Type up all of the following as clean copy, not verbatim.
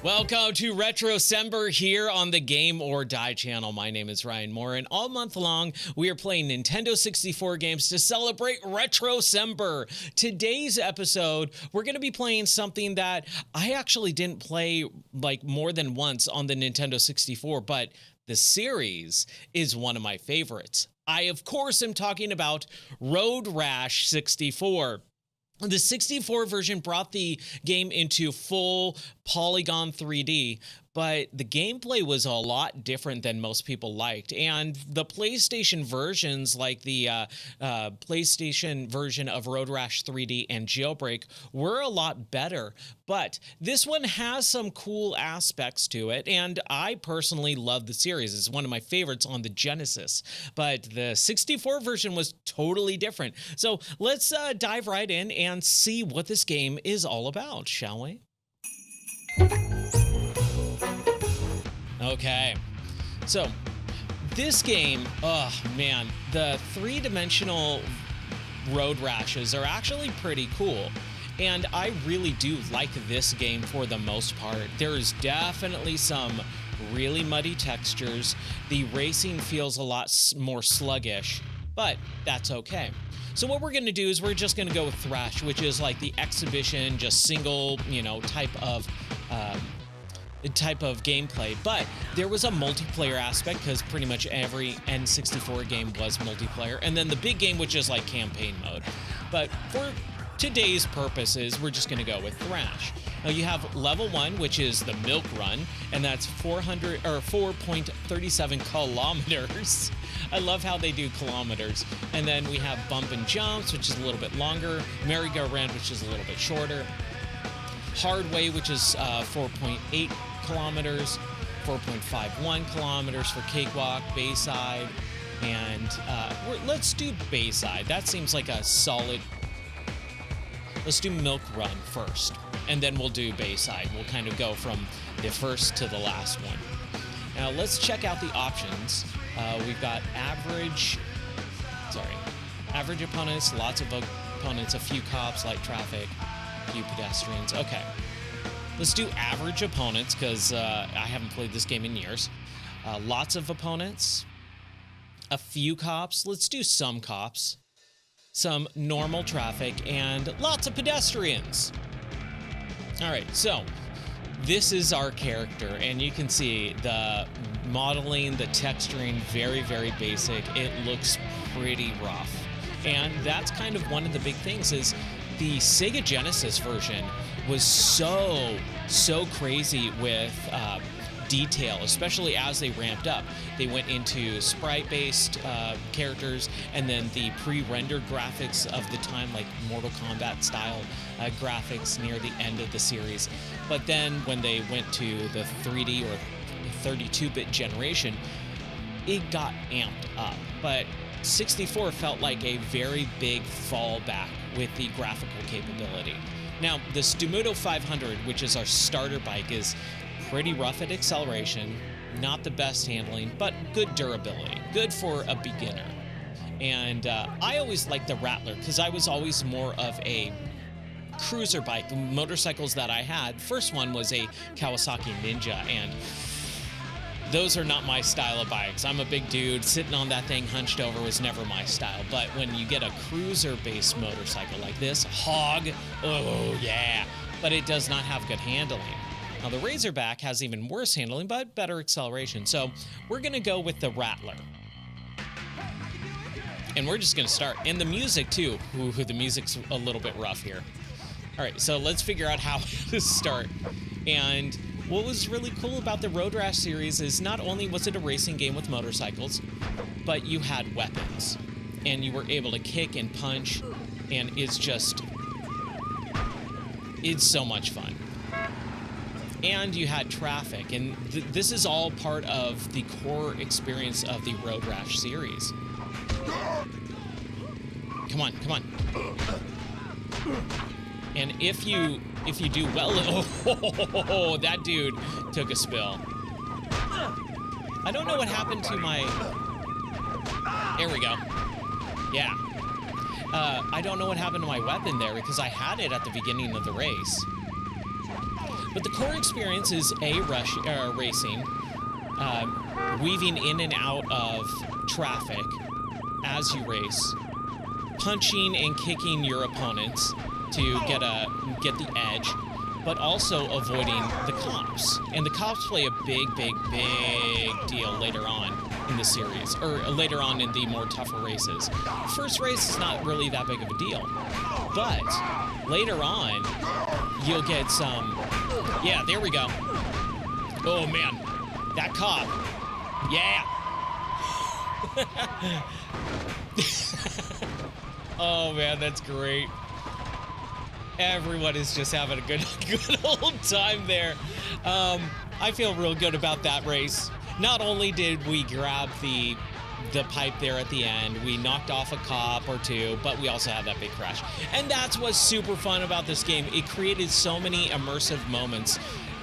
Welcome to RetroCember here on the Game or Die channel. My name is Ryan Moore, and all month long, we are playing Nintendo 64 games to celebrate RetroCember. Today's episode, we're going to be playing something that I actually didn't play like more than once on the Nintendo 64, but the series is one of my favorites. I, of course, am talking about Road Rash 64. The 64 version brought the game into full polygon 3D, but the gameplay was a lot different than most people liked. And the PlayStation versions, like the PlayStation version of Road Rash 3D and Jailbreak, were a lot better. But this one has some cool aspects to it, and I personally love the series. It's one of my favorites on the Genesis. But the 64 version was totally different. So let's dive right in and see what this game is all about, shall we? Okay, so this game, oh man, the three-dimensional road rashes are actually pretty cool. And I really do like this game for the most part. There is definitely some really muddy textures. The racing feels a lot more sluggish, but that's okay. So what we're going to do is we're just going to go with Thrash, which is like the exhibition, just single, type of gameplay. But there was a multiplayer aspect because pretty much every N64 game was multiplayer. And then the big game, which is like campaign mode. But for today's purposes, we're just going to go with Thrash. Now you have level 1, which is the milk run, and that's 4.37 kilometers. I love how they do kilometers. And then we have bump and jumps, which is a little bit longer, merry-go-round, which is a little bit shorter, hard way, which is 4.8 kilometers, 4.51 kilometers for cakewalk, Bayside, and let's do Bayside. That seems like a solid. Let's do Milk Run first, and then we'll do Bayside. We'll kind of go from the first to the last one. Now let's check out the options. We've got average opponents, lots of opponents, a few cops, light traffic, a few pedestrians. Okay, let's do average opponents because I haven't played this game in years. Lots of opponents, a few cops. Let's do some cops, some normal traffic, and lots of pedestrians. All right, so this is our character, and you can see the modeling, the texturing, very, very basic. It looks pretty rough. And that's kind of one of the big things is the Sega Genesis version was so crazy with detail, especially as they ramped up. They went into sprite-based characters, and then the pre-rendered graphics of the time, like Mortal Kombat style graphics near the end of the series. But then when they went to the 3D or 32-bit generation, it got amped up. But 64 felt like a very big fallback with the graphical capability. Now, the Stumuto 500, which is our starter bike, is pretty rough at acceleration, not the best handling, but good durability, good for a beginner. And I always liked the Rattler because I was always more of a cruiser bike. The motorcycles that I had, first one was a Kawasaki Ninja, and those are not my style of bikes. I'm a big dude. Sitting on that thing hunched over was never my style. But when you get a cruiser-based motorcycle like this, Hog, oh yeah, but it does not have good handling. Now, the Razorback has even worse handling, but better acceleration. So we're going to go with the Rattler. And we're just going to start. And the music, too. Ooh, the music's a little bit rough here. All right, so let's figure out how to start. And what was really cool about the Road Rash series is not only was it a racing game with motorcycles, but you had weapons. And you were able to kick and punch. And it's so much fun. And you had traffic, and this is all part of the core experience of the Road Rash series. Come on. And if you do well, oh, that dude took a spill. I don't know what happened to my. There we go. Yeah. I don't know what happened to my weapon there because I had it at the beginning of the race. But the core experience is racing, weaving in and out of traffic as you race, punching and kicking your opponents to get the edge, but also avoiding the cops. And the cops play a big deal later on in the series, or later on in the more tougher races. The first race is not really that big of a deal, but later on, you'll get some... Yeah, there we go. Oh, man. That cop. Yeah. Oh, man, that's great. Everyone is just having a good old time there. I feel real good about that race. Not only did we grab the pipe there at the end, we knocked off a cop or two, but we also had that big crash. And that's what's super fun about this game. It created so many immersive moments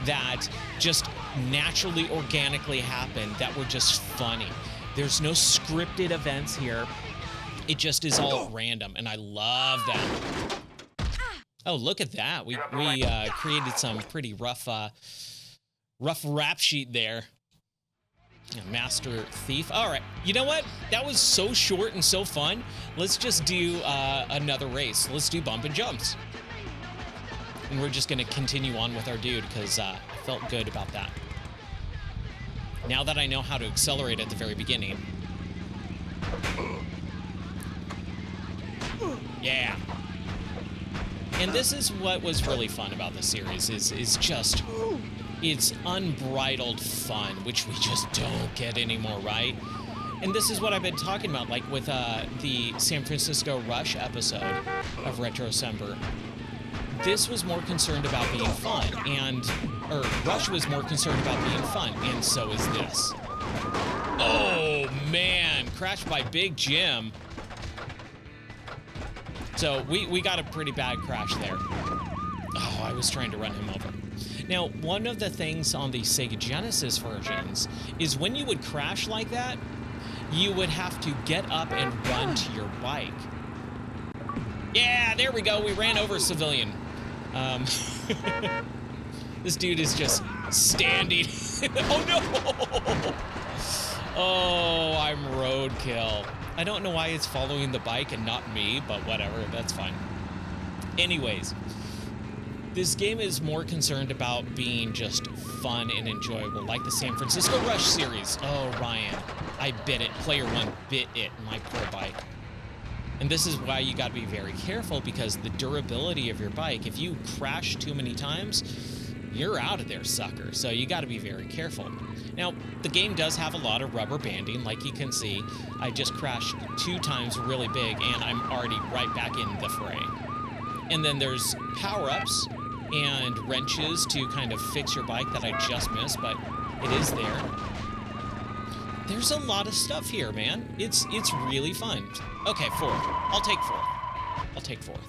that just naturally, organically happened that were just funny. There's no scripted events here. It just is all random, and I love that. Oh, look at that. We created some pretty rough rap sheet there. Master Thief. All right. You know what? That was so short and so fun. Let's just do another race. Let's do bump and jumps. And we're just going to continue on with our dude because I felt good about that. Now that I know how to accelerate at the very beginning. Yeah. And this is what was really fun about the series is just... It's unbridled fun, which we just don't get anymore, right? And this is what I've been talking about, like with the San Francisco Rush episode of RetroCember. This was more concerned about being fun, or Rush was more concerned about being fun, and so is this. Oh, man, crashed by Big Jim. So we got a pretty bad crash there. Oh, I was trying to run him over. Now, one of the things on the Sega Genesis versions is when you would crash like that, you would have to get up and run to your bike. Yeah, there we go. We ran over a civilian. This dude is just standing. Oh, no! Oh, I'm roadkill. I don't know why it's following the bike and not me, but whatever. That's fine. Anyways. This game is more concerned about being just fun and enjoyable, like the San Francisco Rush series. Oh, Ryan, I bit it. Player one bit it, my poor bike. And this is why you gotta be very careful, because the durability of your bike, if you crash too many times, you're out of there, sucker. So you gotta be very careful. Now, the game does have a lot of rubber banding, like you can see. I just crashed 2 times really big, and I'm already right back in the fray. And then there's power-ups and wrenches to kind of fix your bike that I just missed, but it is there. There's a lot of stuff here, man. It's really fun. Okay, 4th. I'll take 4th. I'll take 4th.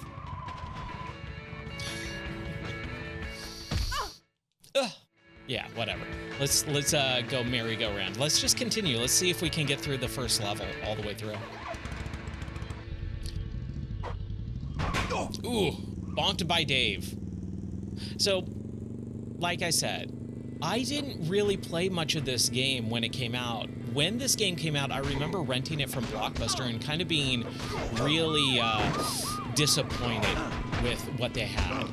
Yeah, whatever. Let's go merry-go-round. Let's just continue. Let's see if we can get through the first level all the way through. Ooh, bonked by Dave. So, like I said, I didn't really play much of this game when it came out. When this game came out, I remember renting it from Blockbuster and kind of being really disappointed with what they had.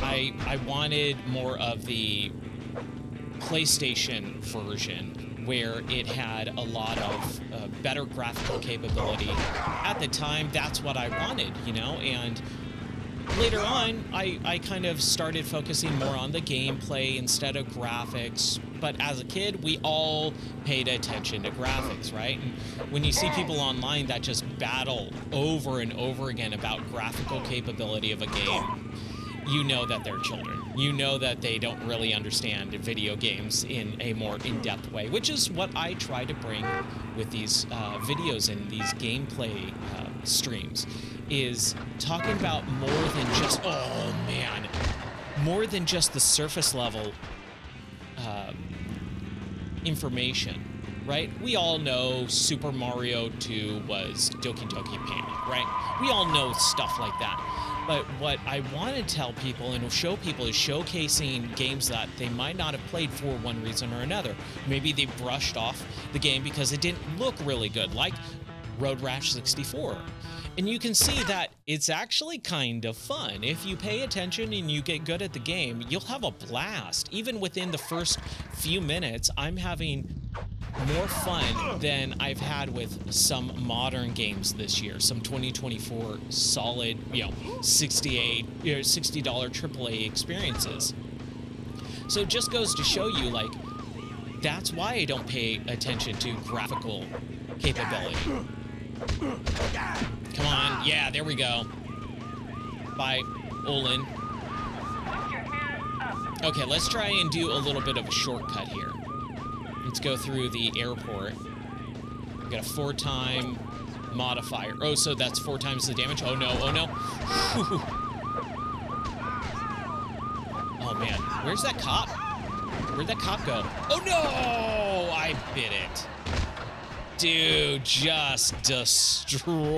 I wanted more of the PlayStation version, where it had a lot of better graphical capability. At the time, that's what I wanted, you know, and later on, I kind of started focusing more on the gameplay instead of graphics. But as a kid, we all paid attention to graphics, right? And when you see people online that just battle over and over again about graphical capability of a game, you know that they're children. You know that they don't really understand video games in a more in-depth way, which is what I try to bring with these videos and these gameplay streams, is talking about more than just, oh man, more than just the surface level information, right? We all know Super Mario 2 was Doki Doki Panic, right? We all know stuff like that. But what I want to tell people and show people is showcasing games that they might not have played for one reason or another. Maybe they brushed off the game because it didn't look really good, like Road Rash 64. And you can see that it's actually kind of fun. If you pay attention and you get good at the game, you'll have a blast. Even within the first few minutes, I'm having more fun than I've had with some modern games this year, some 2024 solid, $60 AAA experiences. So it just goes to show you, like, that's why I don't pay attention to graphical capability. Come on. Yeah, there we go. Bye, Olin. Okay, let's try and do a little bit of a shortcut here. Let's go through the airport. We got a 4-time modifier. Oh, so that's 4 times the damage? Oh, no. Oh, no. Oh, man. Where's that cop? Where'd that cop go? Oh, no! I bit it. Dude, just destroyed.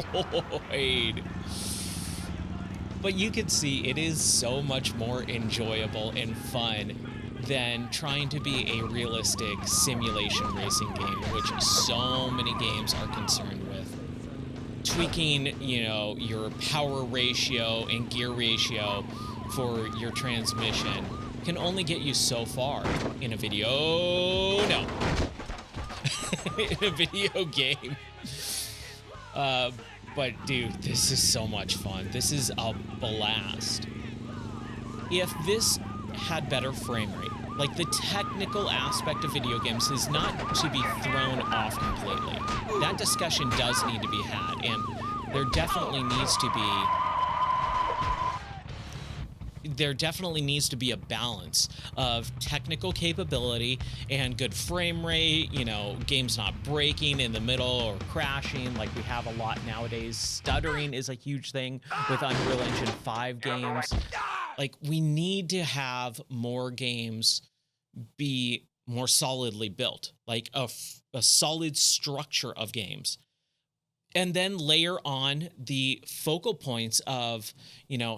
But you can see it is so much more enjoyable and fun than trying to be a realistic simulation racing game, which so many games are concerned with. Tweaking, your power ratio and gear ratio for your transmission can only get you so far in a video. Oh, no. In a video game. But dude, this is so much fun. This is a blast. If this had better frame rate, like, the technical aspect of video games is not to be thrown off completely. That discussion does need to be had, and there definitely needs to be a balance of technical capability and good frame rate, games not breaking in the middle or crashing like we have a lot nowadays. Stuttering is a huge thing with Unreal Engine 5 games. Like, we need to have more games be more solidly built, like a solid structure of games. And then layer on the focal points of,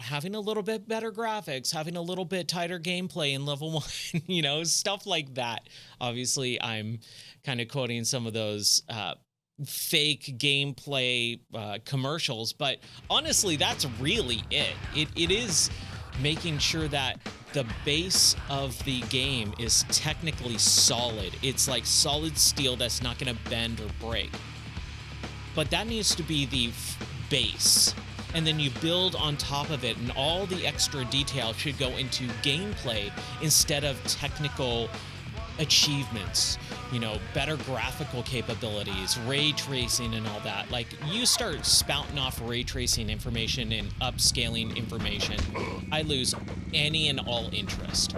having a little bit better graphics, having a little bit tighter gameplay in level 1, stuff like that. Obviously, I'm kind of quoting some of those fake gameplay commercials, but honestly, that's really it. It is making sure that the base of the game is technically solid. It's like solid steel that's not going to bend or break. But that needs to be the base. And then you build on top of it, and all the extra detail should go into gameplay instead of technical achievements, better graphical capabilities, ray tracing and all that. Like, you start spouting off ray tracing information and upscaling information, I lose any and all interest.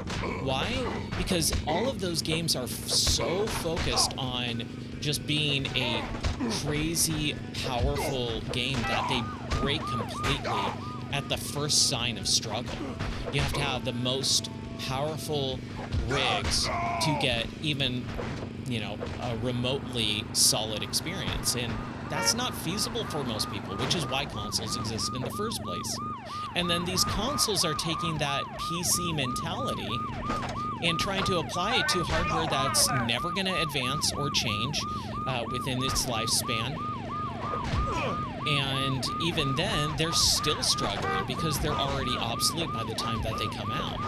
Why? Because all of those games are so focused on just being a crazy, powerful game that they break completely at the first sign of struggle. You have to have the most powerful rigs to get even, a remotely solid experience. And that's not feasible for most people, which is why consoles exist in the first place. And then these consoles are taking that PC mentality and trying to apply it to hardware that's never going to advance or change within its lifespan. And even then, they're still struggling because they're already obsolete by the time that they come out.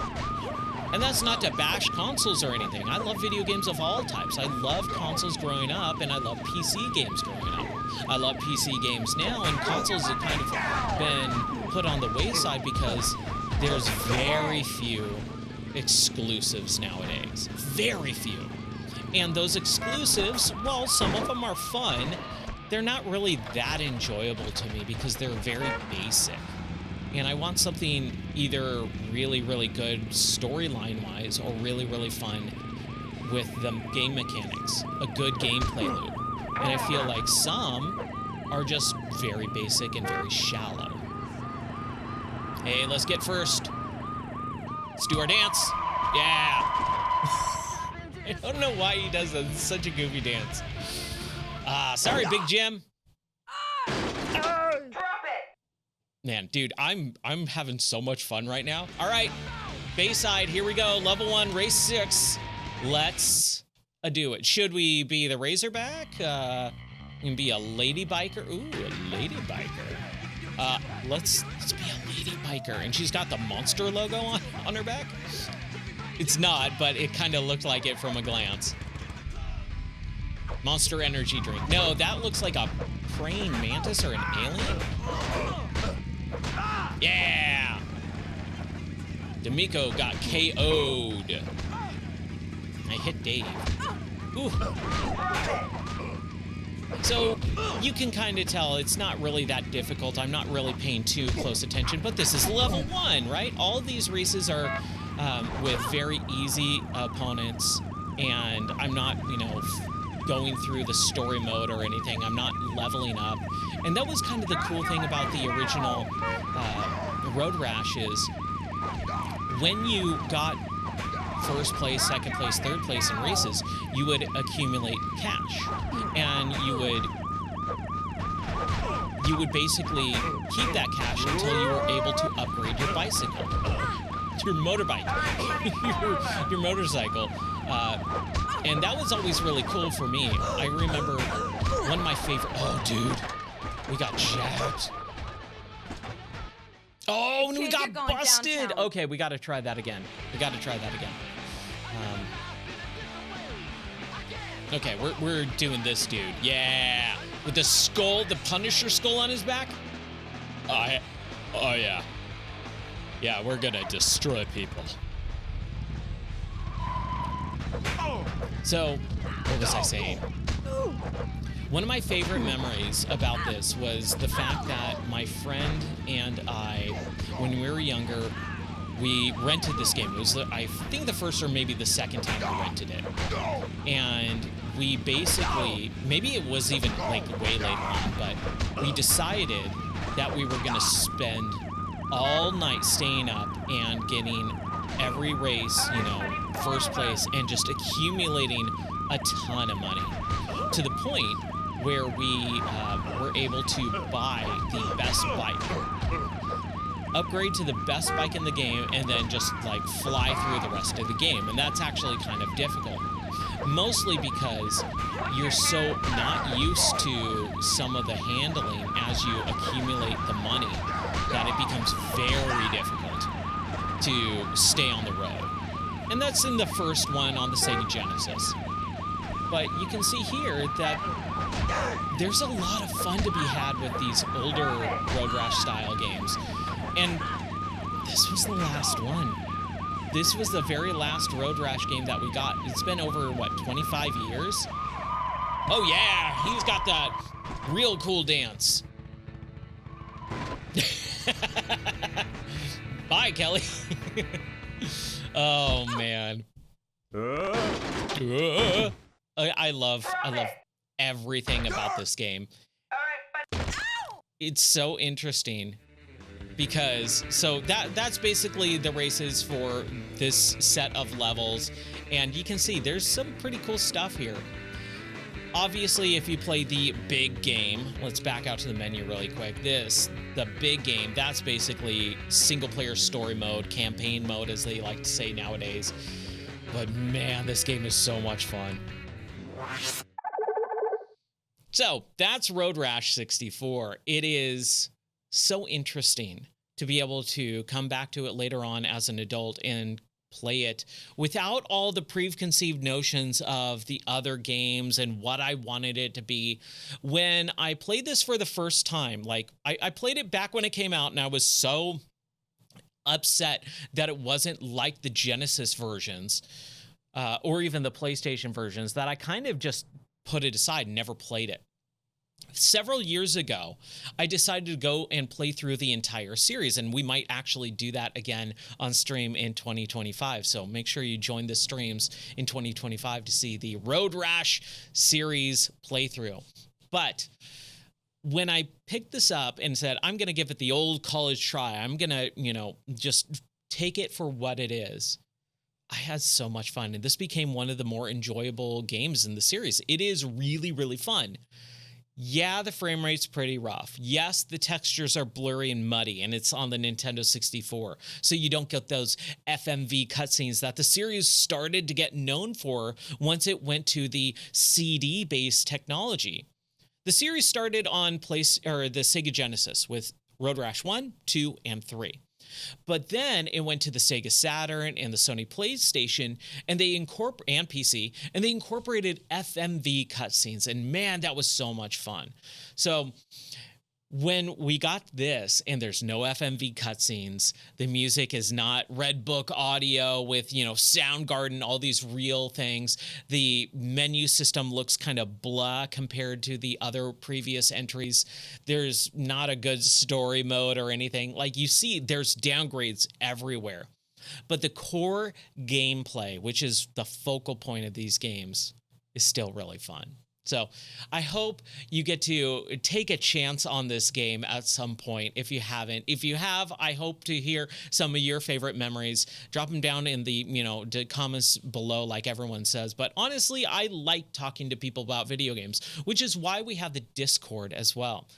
And that's not to bash consoles or anything. I love video games of all types. I loved consoles growing up, and I love PC games growing up. I love PC games now, and consoles have kind of been put on the wayside because there's very few exclusives nowadays. Very few. And those exclusives, well, some of them are fun. They're not really that enjoyable to me because they're very basic. And I want something either really, really good storyline-wise or really, really fun with the game mechanics, a good gameplay loop. And I feel like some are just very basic and very shallow. Hey, let's get first. Let's do our dance. Yeah. I don't know why he does that. It's such a goofy dance. Sorry, Big Jim. Drop it! Man, dude, I'm having so much fun right now. All right, Bayside, here we go. Level 1, race 6. Let's do it. Should we be the Razorback? We can be a lady biker. Ooh, a lady biker. Let's be a lady biker. And she's got the monster logo on her back. It's not, but it kind of looked like it from a glance. Monster energy drink. No, that looks like a praying mantis or an alien. Yeah! D'Amico got KO'd. I hit Dave. Ooh. So you can kind of tell it's not really that difficult. I'm not really paying too close attention, but this is level 1, right? All of these races are with very easy opponents, and I'm not, going through the story mode or anything. I'm not leveling up. And that was kind of the cool thing about the original Road Rash is when you got first place, second place, third place in races, you would accumulate cash. And you would basically keep that cash until you were able to upgrade your bicycle. Your motorbike. your motorcycle. And that was always really cool for me. I remember one of my favorite... Oh, dude. We got jabbed. Oh, and we got busted. Downtown. Okay, we got to try that again. Okay, we're doing this, dude. Yeah. With the skull, the Punisher skull on his back. Oh, yeah. Yeah, we're gonna destroy people. So, what was I saying? One of my favorite memories about this was the fact that my friend and I, when we were younger, we rented this game. It was, I think, the first or maybe the second time we rented it. And we basically, maybe it was even like way later on, but we decided that we were gonna spend all night staying up and getting every race, first place, and just accumulating a ton of money to the point where we were able to buy the best bike, upgrade to the best bike in the game, and then just like fly through the rest of the game. And that's actually kind of difficult, mostly because you're so not used to some of the handling as you accumulate the money that it becomes very difficult to stay on the road. And that's in the first one on the Sega Genesis. But you can see here that there's a lot of fun to be had with these older Road Rash style games. And this was the last one. This was the very last Road Rash game that we got. It's been over, 25 years? Oh yeah, he's got that real cool dance. Bye, Kelly. Oh man. I love everything about this game. It's so interesting because that's basically the races for this set of levels, and you can see there's some pretty cool stuff here. Obviously, if you play the big game, let's back out to the menu really quick. The big game, that's basically single-player story mode, campaign mode, as they like to say nowadays. But man, this game is so much fun. So, that's Road Rash 64. It is so interesting to be able to come back to it later on as an adult and play it without all the preconceived notions of the other games and what I wanted it to be. When I played this for the first time, I played it back when it came out, and I was so upset that it wasn't like the Genesis versions or even the PlayStation versions that I kind of just put it aside and never played it. Several years ago, I decided to go and play through the entire series, and we might actually do that again on stream in 2025. So make sure you join the streams in 2025 to see the Road Rash series playthrough. But when I picked this up and said, I'm going to give it the old college try, I'm going to, just take it for what it is, I had so much fun. And this became one of the more enjoyable games in the series. It is really, really fun. Yeah, the frame rate's pretty rough. Yes, the textures are blurry and muddy, and it's on the Nintendo 64. So you don't get those FMV cutscenes that the series started to get known for once it went to the CD-based technology. The series started on the Sega Genesis with Road Rash 1, 2, and 3. But then it went to the Sega Saturn and the Sony PlayStation and PC, and they incorporated FMV cutscenes. And man, that was so much fun. So when we got this and there's no FMV cutscenes, the music is not Red Book audio with, Soundgarden, all these real things. The menu system looks kind of blah compared to the other previous entries. There's not a good story mode or anything. Like you see, there's downgrades everywhere. But the core gameplay, which is the focal point of these games, is still really fun. So I hope you get to take a chance on this game at some point if you haven't. If you have, I hope to hear some of your favorite memories. Drop them down in the comments below like everyone says. But honestly, I like talking to people about video games, which is why we have the Discord as well.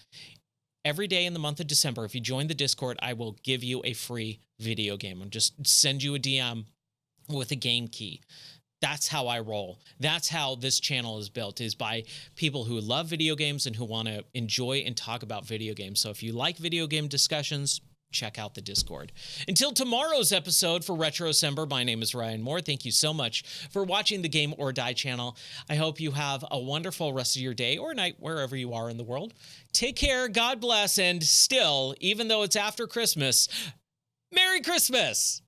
Every day in the month of December, if you join the Discord, I will give you a free video game. I'll just send you a DM with a game key. That's how I roll. That's how this channel is built, is by people who love video games and who want to enjoy and talk about video games. So if you like video game discussions, check out the Discord. Until tomorrow's episode for RetroCember, my name is Ryan Moore. Thank you so much for watching the Game or Die channel. I hope you have a wonderful rest of your day or night, wherever you are in the world. Take care, God bless, and still, even though it's after Christmas, Merry Christmas!